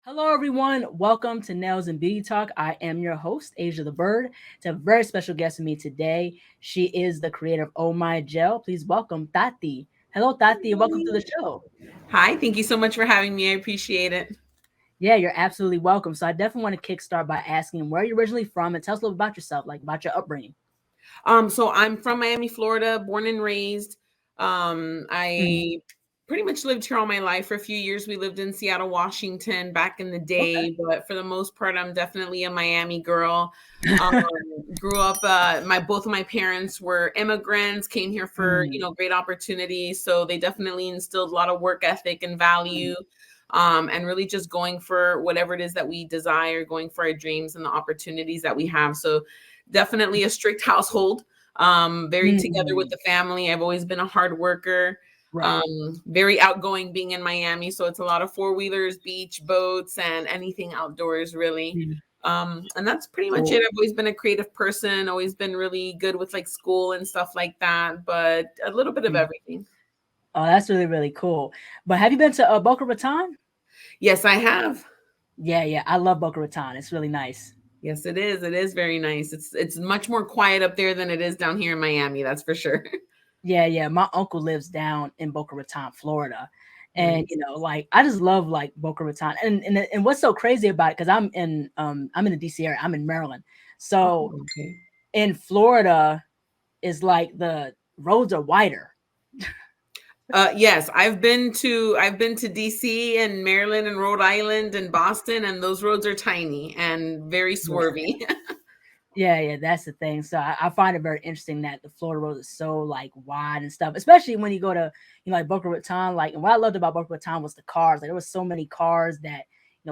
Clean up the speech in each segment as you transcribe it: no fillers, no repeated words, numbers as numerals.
Hello, everyone. Welcome to Nails and Beauty Talk. I am your host, Asia the Bird. It's a very special guest with me today. She is the creator of Oh My Gel. Please welcome Tati. Hello, Tati, and welcome to the show. Hi, thank you so much for having me. I appreciate it. Yeah, you're absolutely welcome. So I definitely want to kickstart by asking where you're originally from and tell us a little about yourself, like about your upbringing. So I'm from Miami, Florida, born and raised. Mhm. I pretty much lived here all my life. For a few years, we lived in Seattle, Washington back in the Okay. day, but for the most part, I'm definitely a Miami girl. Um, Grew up, my both of my parents were immigrants, came here for Mm, great opportunities. So they definitely instilled a lot of work ethic and value. mm, And really just going for whatever it is that we desire, going for our dreams and the opportunities that we have. So definitely a strict household, very together with mm. the family. I've always been a hard worker, Right. very outgoing being in Miami. So it's a lot of four-wheelers, beach, boats, and anything outdoors, really. Mm. And that's pretty much it. Cool. I've always been a creative person, always been really good with like school and stuff like that, but a little bit of Mm. everything. Oh, that's really, really cool. But have you been to Boca Raton? Yes, I have. Yeah, yeah. I love Boca Raton. It's really nice. Yes, it is. It is very nice. It's much more quiet up there than it is down here in Miami, that's for sure. Yeah, yeah. My uncle lives down in Boca Raton, Florida. And Nice. like I just love like Boca Raton. And what's so crazy about it, because I'm in the DC area, I'm in Maryland. Oh, So okay. in Florida is like the roads are wider. Yes, I've been to DC and Maryland and Rhode Island and Boston, and those roads are tiny and very Yeah. swervy. Yeah, yeah, that's the thing. So I find it very interesting that the Florida roads are so like wide and stuff, especially when you go to like Boca Raton. Like, and what I loved about Boca Raton was the cars. Like there was so many cars that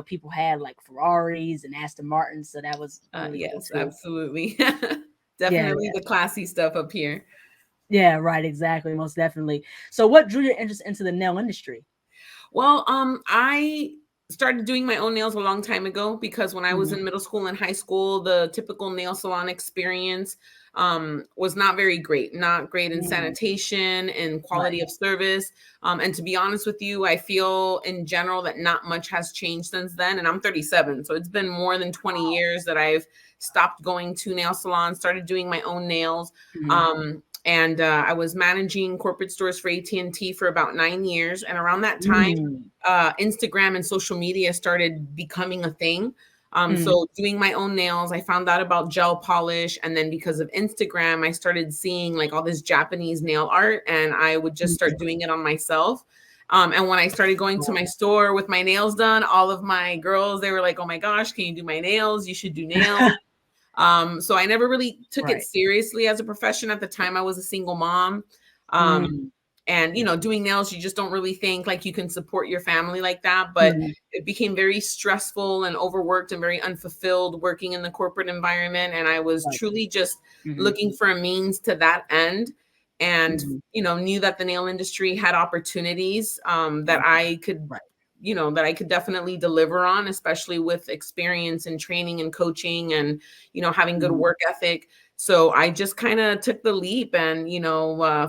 people had like Ferraris and Aston Martins. So that was really cool Yes, too. absolutely. Yeah, Definitely yeah, the classy stuff up here. yeah. Right, exactly, most definitely. So what drew your interest into the nail industry? Well, I started doing my own nails a long time ago because when I was Mhm. in middle school and high school, the typical nail salon experience was not very great, not great in Mm, sanitation and right. quality of service. And to be honest with you, I feel in general that not much has changed since then. And I'm 37, so it's been more than 20 Wow. years that I've stopped going to nail salons, started doing my own nails. Mhm. And I was managing corporate stores for AT&T for about 9 years. And around that time, Mm, Instagram and social media started becoming a thing. mm, So doing my own nails, I found out about gel polish, and then because of Instagram, I started seeing like all this Japanese nail art, and I would just mm. start doing it on myself. And when I started going to my Wow. store with my nails done, all of my girls, they were like, "Oh my gosh, can you do my nails? You should do nails." So I never really took it Right. seriously as a profession. At the time, I was a single mom. Um, Mm, and doing nails, you just don't really think like you can support your family like that. But mm, it became very stressful and overworked and very unfulfilled working in the corporate environment. And I was right. truly just Mhm, looking for a means to that end. And mhm. knew that the nail industry had opportunities that Mm, I could right. that I could definitely deliver on, especially with experience and training and coaching and, having good Mhm, work ethic. So I just kind of took the leap and,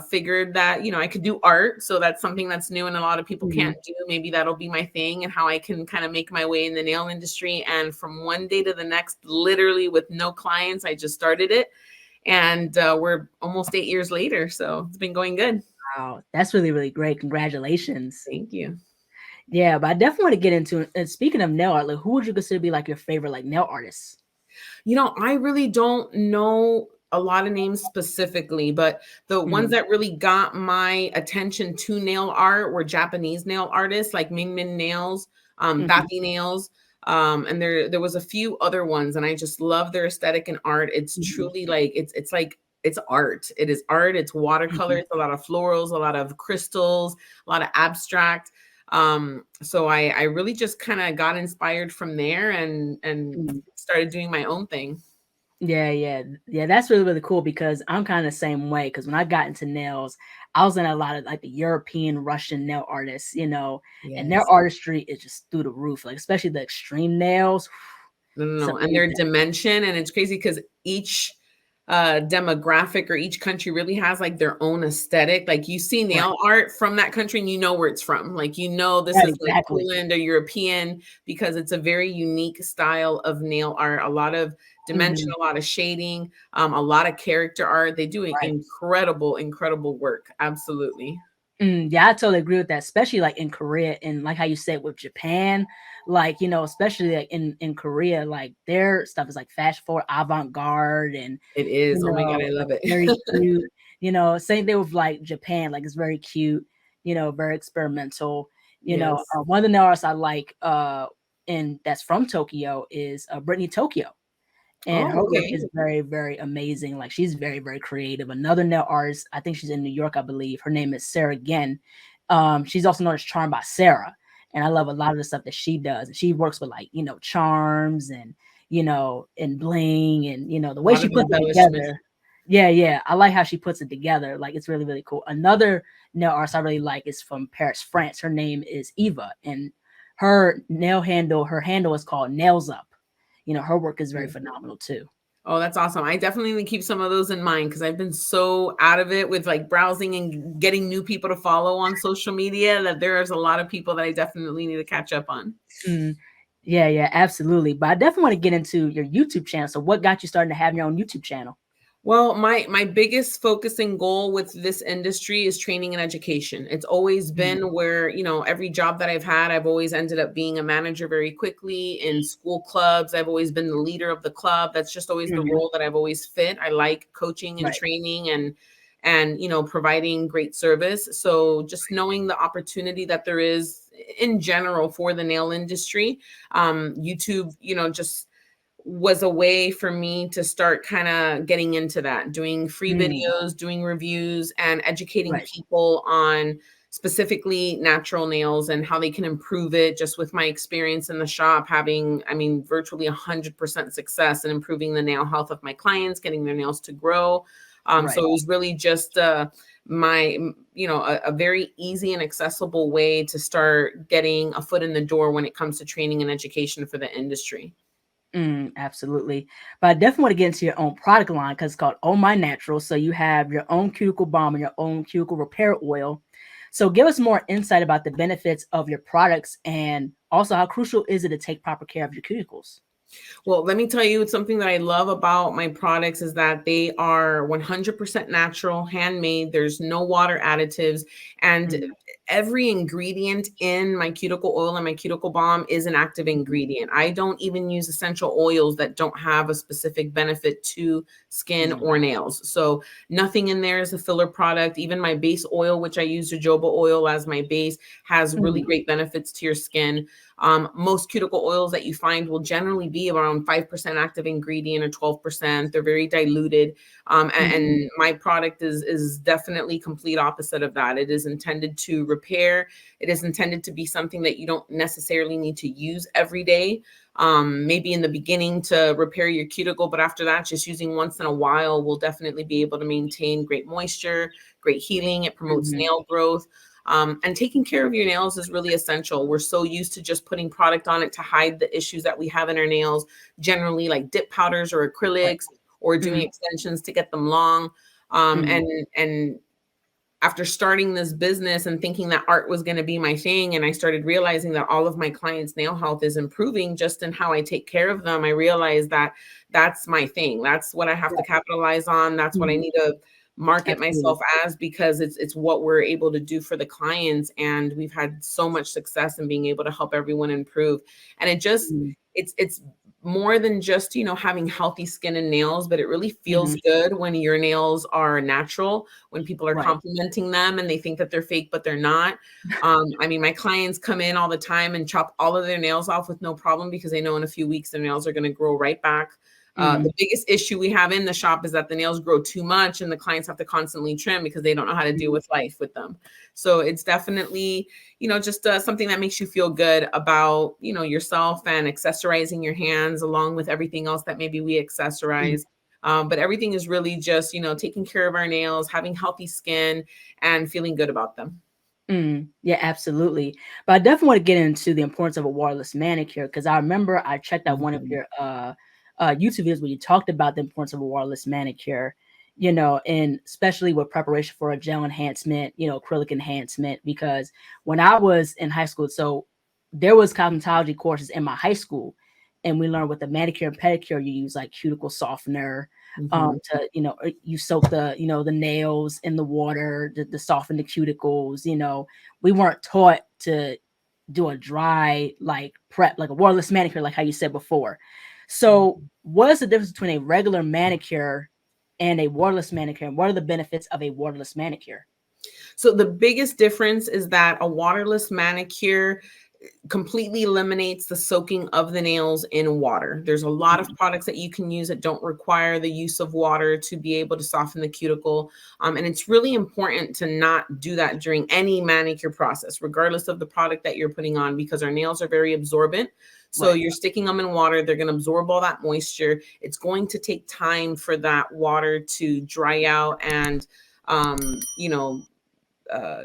figured that, I could do art. So that's something that's new and a lot of people can't mhm. do. Maybe that'll be my thing and how I can kind of make my way in the nail industry. And from one day to the next, literally with no clients, I just started it. And we're almost 8 years later. So it's been going good. Wow, that's really, really great. Congratulations. Thank you. Yeah, but I definitely want to get into it. And speaking of nail art, like who would you consider to be like your favorite like nail artist? I really don't know a lot of names specifically, but the ones Mhm, that really got my attention to nail art were Japanese nail artists like Min Min Nails, mhm, Dathi Nails, and there was a few other ones, and I just love their aesthetic and art. It's mhm, truly like it's like it's art. It is art. It's watercolor. mhm, It's a lot of florals, a lot of crystals, a lot of abstract. So I really just kind of got inspired from there and mhm. started doing my own thing. Yeah, yeah, yeah. That's really, really cool because I'm kind of the same way. Because when I got into nails, I was in a lot of like the European, Russian nail artists, and their Yes. artistry is just through the roof. Like especially the extreme nails, No, no, it's no, and their amazing. dimension, and it's crazy because each demographic, or each country really has like their own aesthetic. Like you see Right. nail art from that country and you know where it's from. Like you know this Right, is like exactly. Poland or European, because it's a very unique style of nail art. A lot of dimension, Mhm. a lot of shading, a lot of character art. They do Right. incredible, incredible work. Absolutely. Yeah, I totally agree with that, especially like in Korea and like how you said with Japan, like, especially like in Korea, like their stuff is like fast forward, avant-garde, and It is. Oh my God, I like love it. very cute. Same thing with like Japan, like it's very cute, very experimental. Yes. One of the nail artists I like and that's from Tokyo is Brittany Tokyo. And Oh, her work okay. is very, very amazing. Like she's very, very creative. Another nail artist, I think she's in New York, I believe. Her name is Sarah Gen. She's also known as Charm by Sarah. And I love a lot of the stuff that she does. And she works with like, charms and bling and the A way lot she of puts it embellishment. together. Yeah, yeah. I like how she puts it together. Like it's really, really cool. Another nail artist I really like is from Paris, France. Her name is Eva. And her handle is called Nails Up. Her work is very phenomenal too. Oh, that's awesome. I definitely need to keep some of those in mind because I've been so out of it with like browsing and getting new people to follow on social media that there's a lot of people that I definitely need to catch up on. Mm. Yeah, yeah, absolutely. But I definitely want to get into your YouTube channel. So what got you starting to have your own YouTube channel? Well, my biggest focus and goal with this industry is training and education. It's always Mm. been where, every job that I've had, I've always ended up being a manager very quickly in school clubs. I've always been the leader of the club. That's just always the Mhm. role that I've always fit. I like coaching and Right. training and providing great service. So just knowing the opportunity that there is in general for the nail industry, YouTube, just was a way for me to start kind of getting into that, doing free Mm. videos, doing reviews, and educating Right. people on specifically natural nails and how they can improve it. Just with my experience in the shop, having, virtually 100% success in improving the nail health of my clients, getting their nails to grow. So Right. it was really just a very easy and accessible way to start getting a foot in the door when it comes to training and education for the industry. Absolutely. But I definitely want to get into your own product line because it's called Oh My Natural. So you have your own cuticle balm and your own cuticle repair oil. So give us more insight about the benefits of your products and also how crucial is it to take proper care of your cuticles? Well, let me tell you something that I love about my products is that they are 100% natural, handmade. There's no water additives. And Mm, every ingredient in my cuticle oil and my cuticle balm is an active mhm, ingredient. I don't even use essential oils that don't have a specific benefit to skin mm, or nails. So nothing in there is a filler product. Even my base oil, which I use jojoba oil as my base, has really mm, great benefits to your skin. Most cuticle oils that you find will generally be around 5% active ingredient or 12%. They're very diluted. mhm, And my product is definitely complete opposite of that. It is intended to repair. It is intended to be something that you don't necessarily need to use every day. Maybe in the beginning to repair your cuticle, but after that, just using once in a while will definitely be able to maintain great moisture, great healing. It promotes mhm, nail growth. And taking care of your nails is really essential. We're so used to just putting product on it to hide the issues that we have in our nails, generally like dip powders or right. acrylics or doing Mhm, extensions to get them long. Um, mhm, and and after starting this business and thinking that art was going to be my thing, and I started realizing that all of my clients' nail health is improving just in how I take care of them, I realized that that's my thing. That's what I have to right. capitalize on. That's what I Mhm, need to market absolutely. myself as, because it's what we're able to do for the clients, and we've had so much success in being able to help everyone improve. And Mhm, it's more than just, having healthy skin and nails, but it really feels mhm, good when your nails are natural, when people are right. complimenting them and they think that they're fake, but they're not. My clients come in all the time and chop all of their nails off with no problem because they know in a few weeks their nails are going to grow right back. The Mhm, biggest issue we have in the shop is that the nails grow too much and the clients have to constantly trim because they don't know how to deal mhm, with life with them. So it's definitely, just something that makes you feel good about, yourself and accessorizing your hands along with everything else that maybe we mhm. accessorize. But everything is really just, taking care of our nails, having healthy skin, and feeling good about them. Yeah, absolutely. But I definitely want to get into the importance of a waterless manicure because I remember I checked out one of Mhm. your YouTube videos where you talked about the importance of a waterless manicure, and especially with preparation for a gel enhancement, acrylic enhancement. Because when I was in high school, so there was cosmetology courses in my high school, and we learned with the manicure and pedicure, you use like cuticle softener, Mhm. to you soak the nails in the water to soften the cuticles. We weren't taught to do a dry like prep, like a waterless manicure, like how you said before. So what is the difference between a regular manicure and a waterless manicure, and what are the benefits of a waterless manicure? So the biggest difference is that a waterless manicure completely eliminates the soaking of the nails in water. There's a lot of products that you can use that don't require the use of water to be able to soften the cuticle. And it's really important to not do that during any manicure process, regardless of the product that you're putting on, because our nails are very absorbent. So Right. you're sticking them in water, they're going to absorb all that moisture. It's going to take time for that water to dry out and, you know, uh,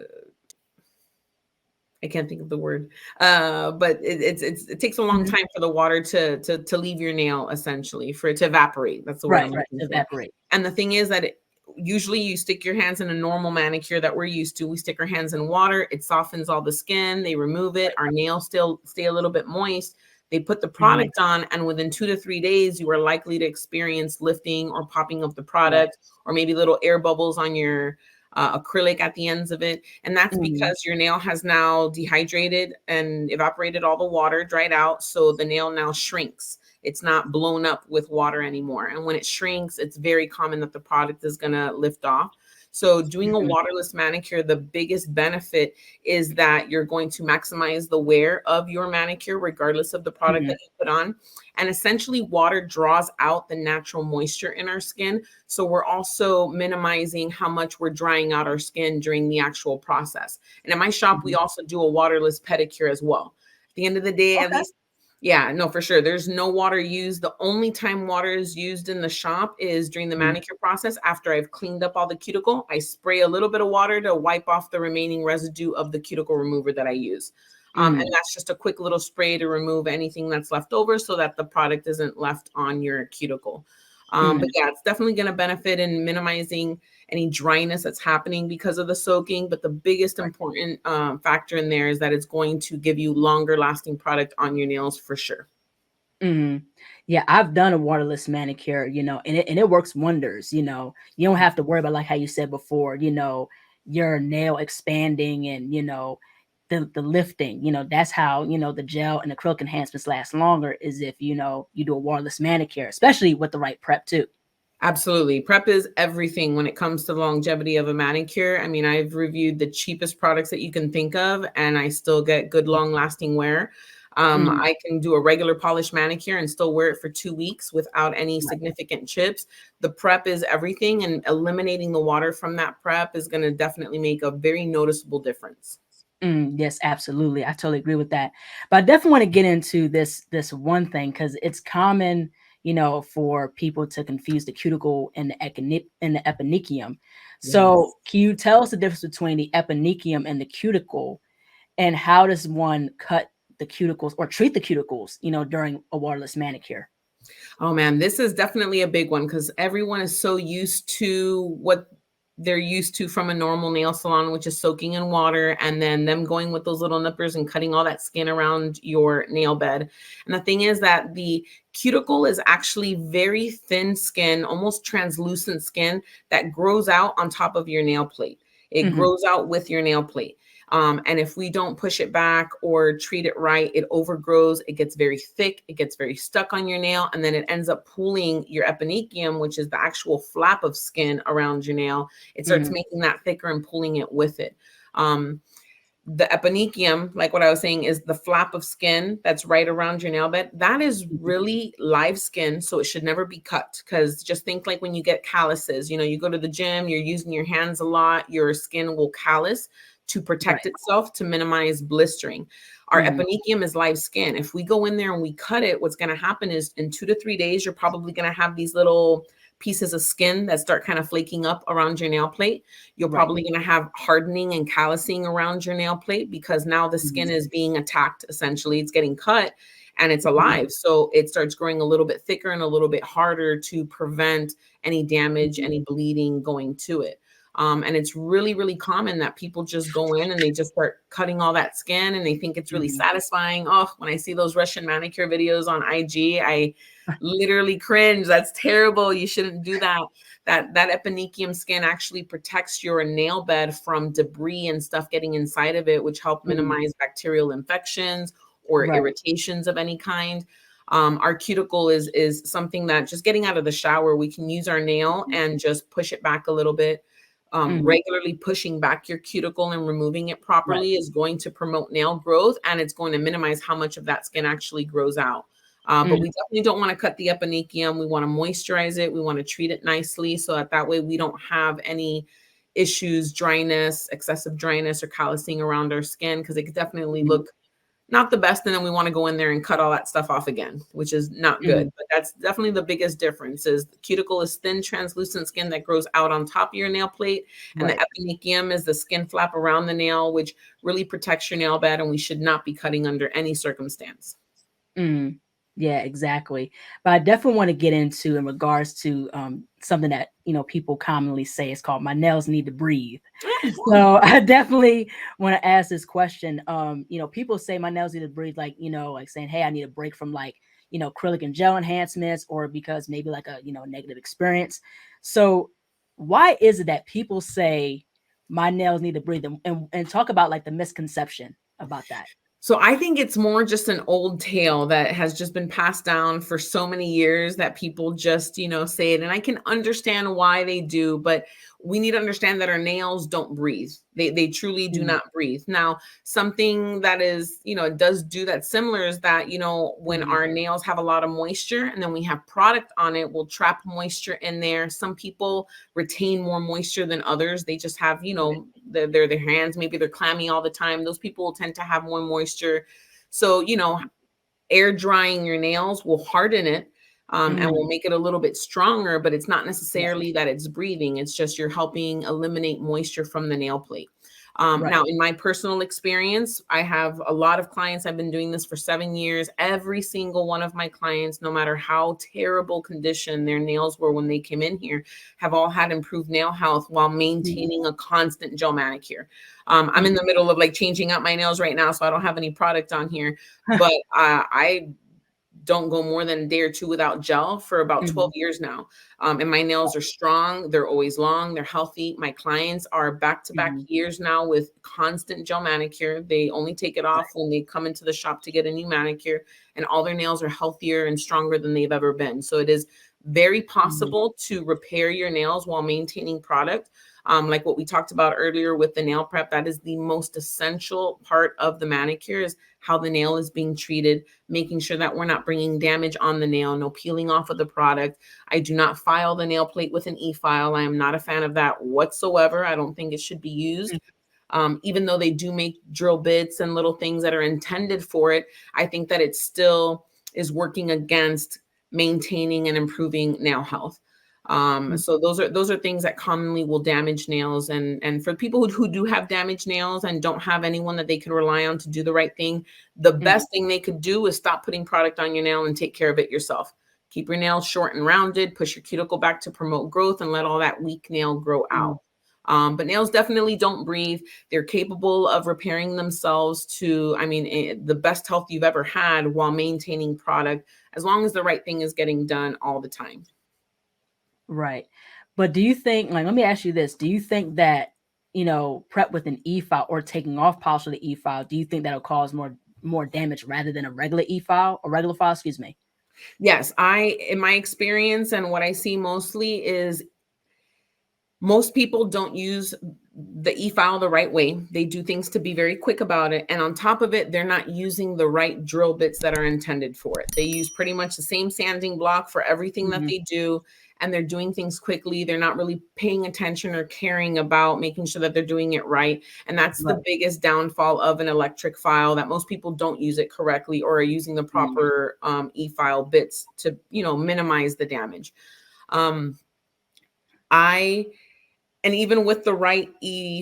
I can't think of the word, but it takes a long Mhm. time for the water to leave your nail, essentially, for it to evaporate. That's the word I'm Right, looking to for. evaporate. And the thing is that usually you stick your hands in a normal manicure that we're used to. We stick our hands in water, it softens all the skin, they remove it, our nails still stay a little bit moist. They put the Mhm. product on, and within 2 to 3 days, you are likely to experience lifting or popping of the Right. product, or maybe little air bubbles on your acrylic at the ends of it. And that's Mhm. because your nail has now dehydrated and evaporated all the water, dried out. So the nail now shrinks. It's not blown up with water anymore. And when it shrinks, it's very common that the product is going to lift off. So doing a Mhm. waterless manicure, the biggest benefit is that you're going to maximize the wear of your manicure, regardless of the product Mhm. that you put on. And essentially, water draws out the natural moisture in our skin. So we're also minimizing how much we're drying out our skin during the actual process. And in my shop, we Mhm. also do a waterless pedicure as well. At the end of the day, at Okay. least, yeah, no, for sure. There's no water used. The only time water is used in the shop is during the Mhm. manicure process. After I've cleaned up all the cuticle, I spray a little bit of water to wipe off the remaining residue of the cuticle remover that I use. And Mhm. that's just a quick little spray to remove anything that's left over so that the product isn't left on your cuticle. But Mhm. yeah, it's definitely going to benefit in minimizing any dryness that's happening because of the soaking. But the biggest Right. important factor in there is that it's going to give you longer lasting product on your nails for sure. Mhm. Yeah, I've done a waterless manicure, and it works wonders. You don't have to worry about, like how you said before, your nail expanding and the lifting. That's how the gel and acrylic enhancements last longer, is if you do a waterless manicure, especially with the right prep too. Absolutely. Prep is everything when it comes to the longevity of a manicure. I mean, I've reviewed the cheapest products that you can think of, and I still get good, long lasting wear. Mhm. I can do a regular polished manicure and still wear it for 2 weeks without any Right. significant chips. The prep is everything, and eliminating the water from that prep is going to definitely make a very noticeable difference. Yes, absolutely. I totally agree with that. But I definitely want to get into this one thing, because it's common, for people to confuse the cuticle and the eponychium. So, Yes. can you tell us the difference between the eponychium and the cuticle, and how does one cut the cuticles or treat the cuticles, during a waterless manicure? Oh man, this is definitely a big one because everyone is so used to what they're used to from a normal nail salon, which is soaking in water and then them going with those little nippers and cutting all that skin around your nail bed. And the thing is that the cuticle is actually very thin skin, almost translucent skin that grows out on top of your nail plate. It Mhm. grows out with your nail plate. And if we don't push it back or treat it right, it overgrows, it gets very thick, it gets very stuck on your nail, and then it ends up pulling your eponychium, which is the actual flap of skin around your nail. It starts Mhm. making that thicker and pulling it with it. Um, the eponychium, like what I was saying, is the flap of skin that's right around your nail bed. That is Mhm. really live skin, so it should never be cut. Because just think like when you get calluses, you go to the gym, you're using your hands a lot, your skin will callus to Right. protect itself to minimize blistering. Our Mhm. eponychium is live skin. If we go in there and we cut it, what's going to happen is in 2 to 3 days, you're probably going to have these little pieces of skin that start kind of flaking up around your nail plate. You're Right. probably going to have hardening and callousing around your nail plate because now the Mhm. skin is being attacked. Essentially, it's getting cut. and it's alive. So it starts growing a little bit thicker and a little bit harder to prevent any damage, any bleeding going to it. And it's really, really common that people just go in and they just start cutting all that skin and they think it's really satisfying. Oh, when I see those Russian manicure videos on IG, I literally cringe. That's terrible. You shouldn't do that. That epinecium skin actually protects your nail bed from debris and stuff getting inside of it, which help minimize bacterial infections or irritations of any kind. Our cuticle is something that just getting out of the shower, we can use our nail and just push it back a little bit. Regularly pushing back your cuticle and removing it properly is going to promote nail growth, and it's going to minimize how much of that skin actually grows out. But we definitely don't want to cut the epinecium. We want to moisturize it. We want to treat it nicely so that way we don't have any issues, dryness, excessive dryness, or callousing around our skin, because it could definitely look not the best. And then we want to go in there and cut all that stuff off again, which is not good. But that's definitely the biggest difference. Is the cuticle is thin, translucent skin that grows out on top of your nail plate. And the epinecium is the skin flap around the nail, which really protects your nail bed. And we should not be cutting under any circumstance. Yeah, exactly. But I definitely want to get into in regards to something that people commonly say. It's called "my nails need to breathe." So I definitely want to ask this question. People say my nails need to breathe, like like saying, "Hey, I need a break from like acrylic and gel enhancements," or because maybe like a negative experience. So why is it that people say my nails need to breathe, and talk about like the misconception about that? So I think it's more just an old tale that has just been passed down for so many years that people just, say it. And I can understand why they do, but we need to understand that our nails don't breathe. They truly do not breathe. Now, something that is, it does do that similar is that, when our nails have a lot of moisture and then we have product on it, we'll trap moisture in there. Some people retain more moisture than others. They just have, their hands, maybe they're clammy all the time. Those people will tend to have more moisture. So, air drying your nails will harden it. And will make it a little bit stronger, but it's not necessarily that it's breathing. It's just you're helping eliminate moisture from the nail plate. Now, in my personal experience, I have a lot of clients. I've been doing this for 7 years. Every single one of my clients, no matter how terrible condition their nails were when they came in here, have all had improved nail health while maintaining a constant gel manicure. I'm in the middle of like changing out my nails right now, so I don't have any product on here, but I don't go more than a day or two without gel for about 12 years now. And my nails are strong. They're always long. They're healthy. My clients are back-to-back years now with constant gel manicure. They only take it off when they come into the shop to get a new manicure, and all their nails are healthier and stronger than they've ever been. So it is very possible to repair your nails while maintaining product. Like what we talked about earlier with the nail prep, that is the most essential part of the manicure, is how the nail is being treated, making sure that we're not bringing damage on the nail, no peeling off of the product. I do not file the nail plate with an e-file. I am not a fan of that whatsoever. I don't think it should be used. Even though they do make drill bits and little things that are intended for it, I think that it still is working against maintaining and improving nail health. So those are things that commonly will damage nails. And for people who do have damaged nails and don't have anyone that they can rely on to do the right thing, the best thing they could do is stop putting product on your nail and take care of it yourself. Keep your nails short and rounded, push your cuticle back to promote growth, and let all that weak nail grow out. But nails definitely don't breathe. They're capable of repairing themselves to, the best health you've ever had while maintaining product, as long as the right thing is getting done all the time. Right. But do you think, like, let me ask you this. Do you think that, prep with an e-file or taking off polish with the e-file, do you think that'll cause more damage rather than a regular e-file or regular file? Excuse me. Yes. In my experience and what I see mostly is most people don't use the e-file the right way. They do things to be very quick about it. And on top of it, they're not using the right drill bits that are intended for it. They use pretty much the same sanding block for everything that they do. And they're doing things quickly. They're not really paying attention or caring about making sure that they're doing it right. And that's the biggest downfall of an electric file, that most people don't use it correctly or are using the proper e-file bits to, minimize the damage. And even with the right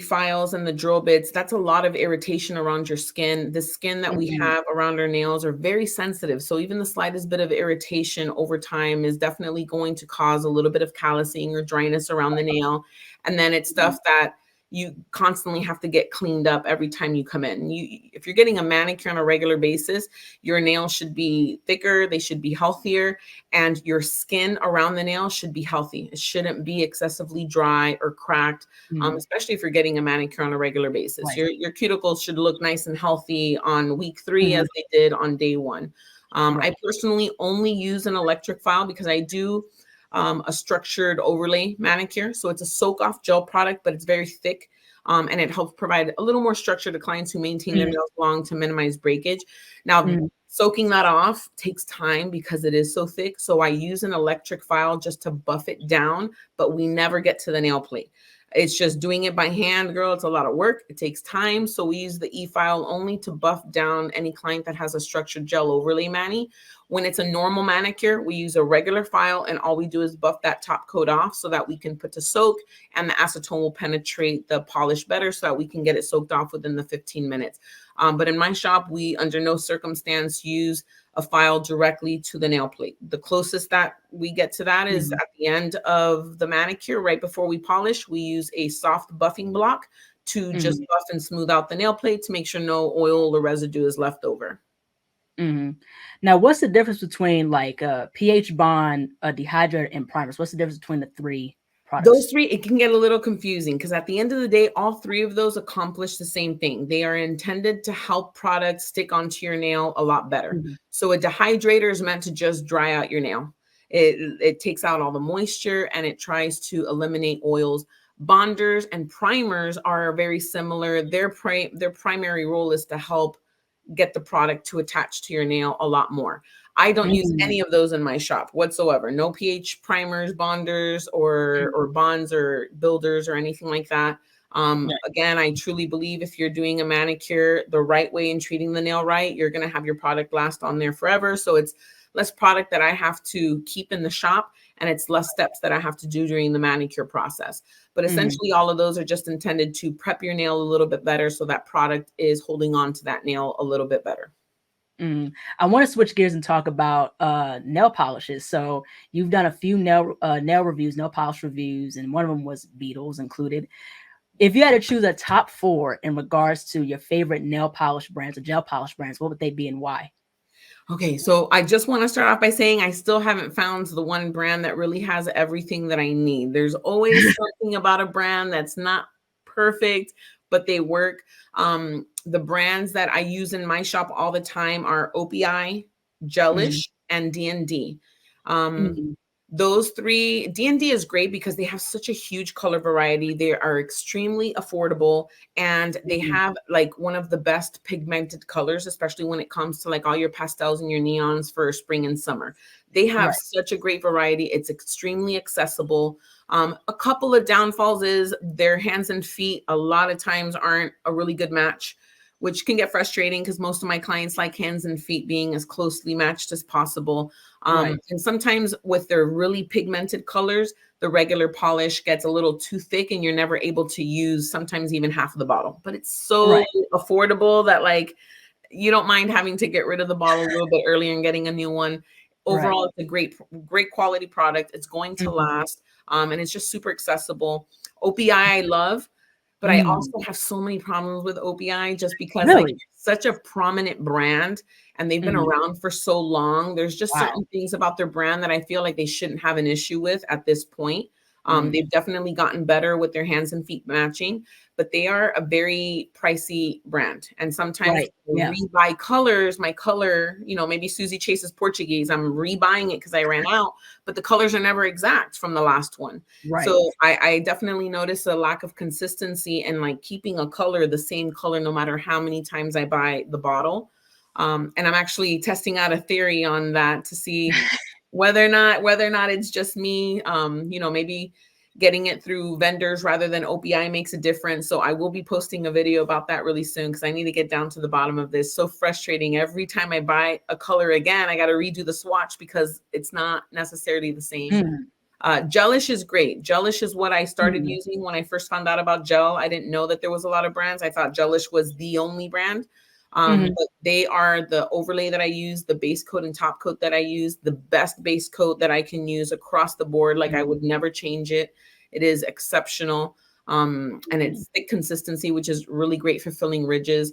files and the drill bits, that's a lot of irritation around your skin. The skin that we Mhm. have around our nails are very sensitive. So even the slightest bit of irritation over time is definitely going to cause a little bit of callousing or dryness around the nail. And then it's Mhm. stuff that you constantly have to get cleaned up every time you come in. If you're getting a manicure on a regular basis, your nails should be thicker, they should be healthier, and your skin around the nail should be healthy. It shouldn't be excessively dry or cracked, Mhm. especially if you're getting a manicure on a regular basis. Right. Your cuticles should look nice and healthy on week 3 Mhm. as they did on day 1. I Right. personally only use an electric file because I do a structured overlay manicure. So it's a soak off gel product, but it's very thick. And it helps provide a little more structure to clients who maintain their Mhm. nails long to minimize breakage. Now, Mhm. soaking that off takes time because it is so thick. So I use an electric file just to buff it down, but we never get to the nail plate. It's just doing it by hand, girl. It's a lot of work. It takes time. So we use the e-file only to buff down any client that has a structured gel overlay mani. When it's a normal manicure, we use a regular file and all we do is buff that top coat off so that we can put to soak and the acetone will penetrate the polish better so that we can get it soaked off within the 15 minutes. But in my shop, we under no circumstance use a file directly to the nail plate. The closest that we get to that is Mhm. at the end of the manicure, right before we polish, we use a soft buffing block to just Mhm. buff and smooth out the nail plate to make sure no oil or residue is left over. Mhm. Now, what's the difference between like pH bond, dehydrator, and primers? What's the difference between the three Those products? 3, it can get a little confusing because at the end of the day, all 3 of those accomplish the same thing. They are intended to help products stick onto your nail a lot better. Mhm. So a dehydrator is meant to just dry out your nail. It takes out all the moisture and it tries to eliminate oils. Bonders and primers are very similar. Their primary role is to help get the product to attach to your nail a lot more. I don't use Mhm. any of those in my shop whatsoever. No pH primers, bonders, Mhm. or bonds or builders or anything like that. Right. Again, I truly believe if you're doing a manicure the right way and treating the nail right, you're going to have your product last on there forever. So it's less product that I have to keep in the shop and it's less steps that I have to do during the manicure process. But Mhm. essentially, all of those are just intended to prep your nail a little bit better so that product is holding on to that nail a little bit better. Mhm. I want to switch gears and talk about nail polishes. So you've done a few nail reviews, nail polish reviews, and one of them was Beetles included. If you had to choose a top four in regards to your favorite nail polish brands or gel polish brands, what would they be and why? Okay, so I just want to start off by saying I still haven't found the one brand that really has everything that I need. There's always something about a brand that's not perfect, but they work. The brands that I use in my shop all the time are OPI, Mhm. Gelish, and D&D. Um, Mhm. those 3, D&D is great because they have such a huge color variety. They are extremely affordable and they Mhm. have like one of the best pigmented colors, especially when it comes to like all your pastels and your neons for spring and summer. They have Right. such a great variety. It's extremely accessible. A couple of downfalls is their hands and feet a lot of times aren't a really good match, which can get frustrating because most of my clients like hands and feet being as closely matched as possible. Right. And sometimes with their really pigmented colors, the regular polish gets a little too thick and you're never able to use sometimes even half of the bottle. But it's so Right. affordable that like you don't mind having to get rid of the bottle a little bit earlier and getting a new one. Right. Overall, it's a great quality product. It's going to Mhm. last, and it's just super accessible. OPI I love, but I Mm. also have so many problems with OPI just because like Really? it's such a prominent brand and they've been Mhm. around for so long. There's just Wow. certain things about their brand that I feel like they shouldn't have an issue with at this point. Mhm. They've definitely gotten better with their hands and feet matching, but they are a very pricey brand. And sometimes Right. Yeah. rebuy colors, my color, maybe Susie Chase's Portuguese, I'm rebuying it because I ran out, but the colors are never exact from the last one. Right. So I definitely notice a lack of consistency and like keeping a color the same color no matter how many times I buy the bottle. And I'm actually testing out a theory on that to see whether or not it's just me. Maybe getting it through vendors rather than OPI makes a difference. So I will be posting a video about that really soon because I need to get down to the bottom of this. So frustrating. Every time I buy a color again, I got to redo the swatch because it's not necessarily the same. Mm. Gelish is great. Gelish is what I started Mm, using when I first found out about gel. I didn't know that there was a lot of brands. I thought Gelish was the only brand. mhm, But they are the overlay that I use, the base coat and top coat that I use, the best base coat that I can use across the board. Like I mm, would never change it. It is exceptional. And mm. it's thick consistency, which is really great for filling ridges.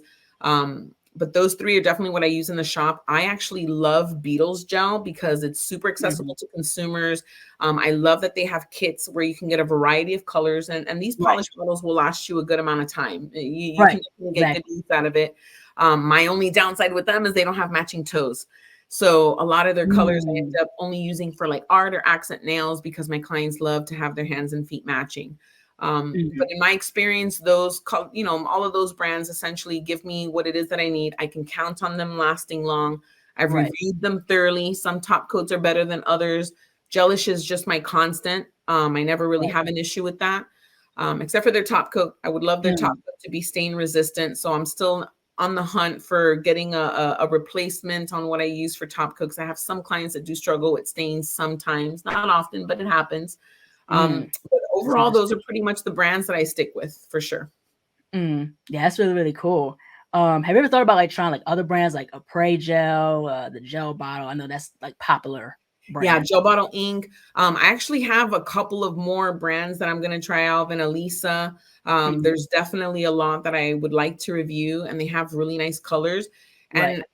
But those three are definitely what I use in the shop. I actually love Beetles gel because it's super accessible Mhm. to consumers. I love that they have kits where you can get a variety of colors, and these Right, polished bottles will last you a good amount of time. You right, can definitely get good exactly. use out of it. My only downside with them is they don't have matching toes. So a lot of their colors I end Mm, up only using for like art or accent nails because my clients love to have their hands and feet matching. But mhm. in my experience, all of those brands essentially give me what it is that I need. I can count on them lasting long. I've Right. reviewed them thoroughly. Some top coats are better than others. Gelish is just my constant. I never really Right. have an issue with that. Except for their top coat. I would love their top Mm, coat to be stain resistant. So I'm still on the hunt for getting a replacement on what I use for top coats. I have some clients that do struggle with stains sometimes, not often, but it happens. mm. But That's overall, those interesting. are pretty much the brands that I stick with for sure. Yeah, that's really, really cool. Have you ever thought about like trying like other brands like a Prey gel, the gel bottle? I know that's like popular Yeah, brands. Gel Bottle Ink. I actually have a couple of more brands that I'm going to try out in Elisa. Mhm. There's definitely a lot that I would like to review, and they have really nice colors. Right. And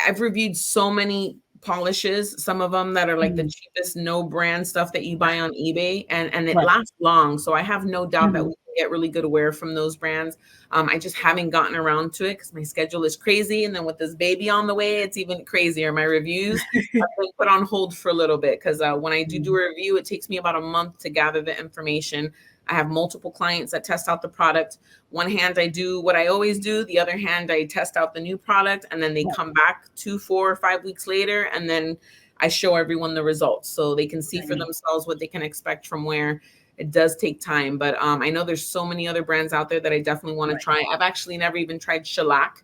I've reviewed so many polishes, some of them that are like the Mhm. cheapest no brand stuff that you buy on eBay, and it Right. lasts long. So I have no doubt that we Mhm. can get really good wear from those brands. I just haven't gotten around to it because my schedule is crazy. And then with this baby on the way, it's even crazier. My reviews have been put on hold for a little bit because when I do Mhm. a review, it takes me about a month to gather the information. I have multiple clients that test out the product. One hand, I do what I always do. The other hand, I test out the new product, and then they Right. come back 2, 4, or 5 weeks later, and then I show everyone the results so they can see for Mhm. themselves what they can expect from where it does take time. But I know there's so many other brands out there that I definitely want to Right. try. I've actually never even tried shellac,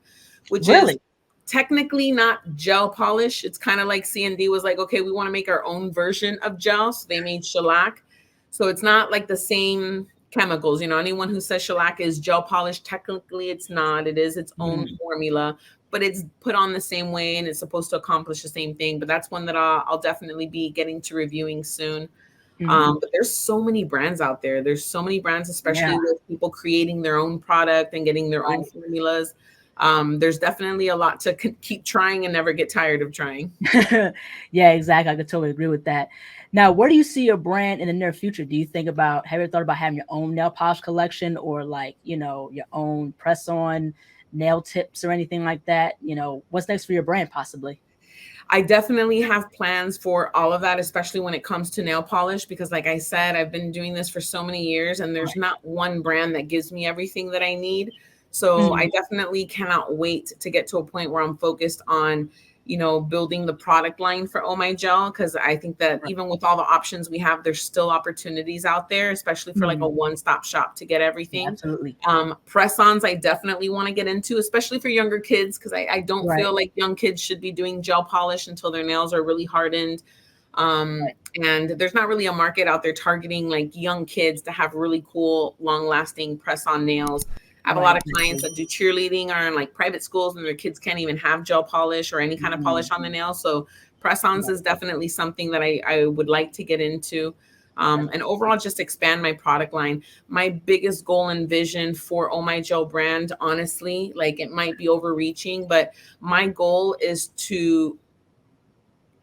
which is Really? technically not gel polish. It's kind of like C&D was like, okay, we want to make our own version of gel. So they made shellac. So it's not like the same chemicals. Anyone who says shellac is gel polish, technically it's not. It is its own Mm, formula, but it's put on the same way and it's supposed to accomplish the same thing. But that's one that I'll definitely be getting to reviewing soon. mhm. But there's so many brands out there. There's so many brands, Yeah. especially with people creating their own product and getting their own Right. formulas. There's definitely a lot to keep trying and never get tired of trying. Yeah, exactly. I could totally agree with that. Now, where do you see your brand in the near future? Do you think about have you ever thought about having your own nail polish collection or like, your own press on nail tips or anything like that? What's next for your brand possibly? I definitely have plans for all of that, especially when it comes to nail polish, because, like I said, I've been doing this for so many years and there's Right. not one brand that gives me everything that I need. So I Mhm. definitely cannot wait to get to a point where I'm focused on, building the product line for Oh My Gel. Cause I think that Right. even with all the options we have, there's still opportunities out there, especially for like a Mhm. one-stop shop to get Yeah, everything. absolutely. Press-ons, I definitely want to get into, especially for younger kids, because I don't Right. feel like young kids should be doing gel polish until their nails are really hardened. Um, Right. and there's not really a market out there targeting like young kids to have really cool, long-lasting press-on nails. I have a Right. lot of clients Exactly. that do cheerleading or in like private schools, and their kids can't even have gel polish or any kind of Mhm. polish on the nails. So press-ons Right. is definitely something that I would like to get into. And Definitely. overall, just expand my product line. My biggest goal and vision for Oh My Gel brand, honestly, like it might be overreaching, but my goal is to,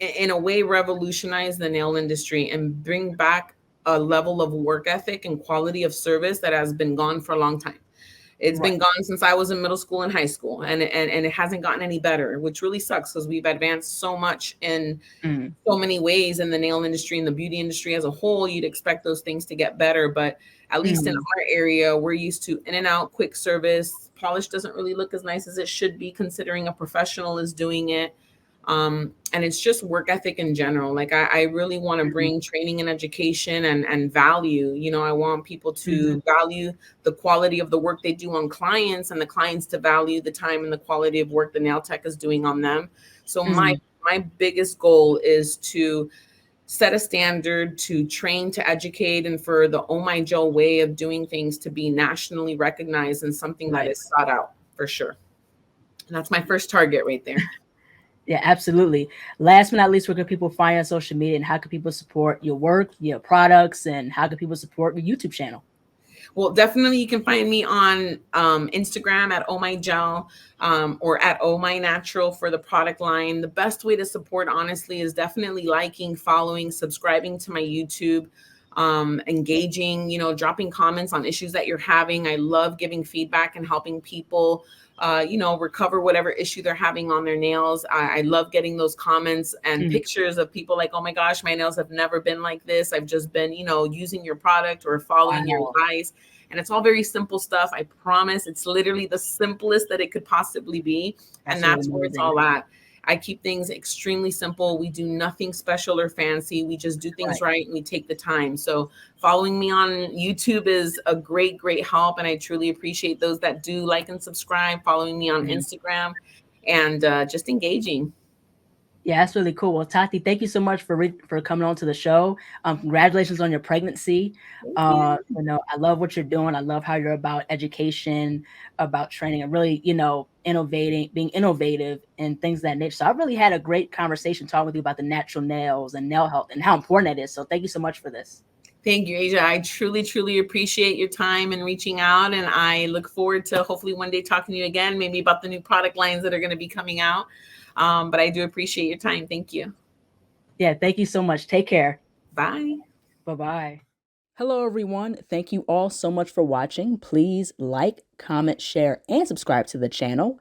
in a way, revolutionize the nail industry and bring back a level of work ethic and quality of service that has been gone for a long time. It's Right. been gone since I was in middle school and high school, and it hasn't gotten any better, which really sucks because we've advanced so much in Mhm. so many ways in the nail industry and the beauty industry as a whole. You'd expect those things to get better, but at least in Mhm. our area, we're used to in and out, quick service. Polish doesn't really look as nice as it should be, considering a professional is doing it. And it's just work ethic in general. Like I really want to Mhm. bring training and education and value. I want people Mhm. to value the quality of the work they do on clients, and the clients to value the time and the quality of work the nail tech is doing on them. So my Mhm. my biggest goal is to set a standard, to train, to educate, and for the Oh My Joe way of doing things to be nationally recognized and something that Right. is sought out for sure. And that's my first target right there. Yeah, absolutely. Last but not least, where can people find you on social media, and how can people support your work, your products, and how can people support your YouTube channel? Well, definitely you can find me on Instagram at Oh My Gel, or at Oh My Natural for the product line. The best way to support, honestly, is definitely liking, following, subscribing to my YouTube, engaging, dropping comments on issues that you're having. I love giving feedback and helping people recover whatever issue they're having on their nails. I love getting those comments and Mhm. pictures of people like, oh my gosh, my nails have never been like this. I've just been, using your product or following your Wow, advice. And it's all very simple stuff. I promise it's literally the simplest that it could possibly be. And that's really that's where it's amazing. all at. I keep things extremely simple. We do nothing special or fancy. We just do things Right. right and we take the time. So following me on YouTube is a great, great help. And I truly appreciate those that do like and subscribe, following me on Mhm. Instagram, and just engaging. Yeah, that's really cool. Well, Tati, thank you so much for coming on to the show. Congratulations on your pregnancy. Thank you. I love what you're doing. I love how you're about education, about training, and really, innovating, being innovative and things of that nature. So I really had a great conversation talking with you about the natural nails and nail health and how important it is. So thank you so much for this. Thank you, Asia. I truly, truly appreciate your time and reaching out. And I look forward to hopefully one day talking to you again, maybe about the new product lines that are going to be coming out. But I do appreciate your time. Thank you. Yeah, thank you so much. Take care. Bye. Bye bye. Hello, everyone. Thank you all so much for watching. Please like, comment, share, and subscribe to the channel.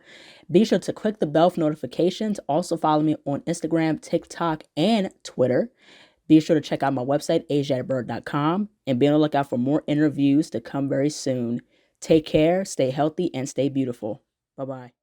Be sure to click the bell for notifications. Also, follow me on Instagram, TikTok, and Twitter. Be sure to check out my website, ASIATHABIRD.com, and be on the lookout for more interviews to come very soon. Take care, stay healthy, and stay beautiful. Bye bye.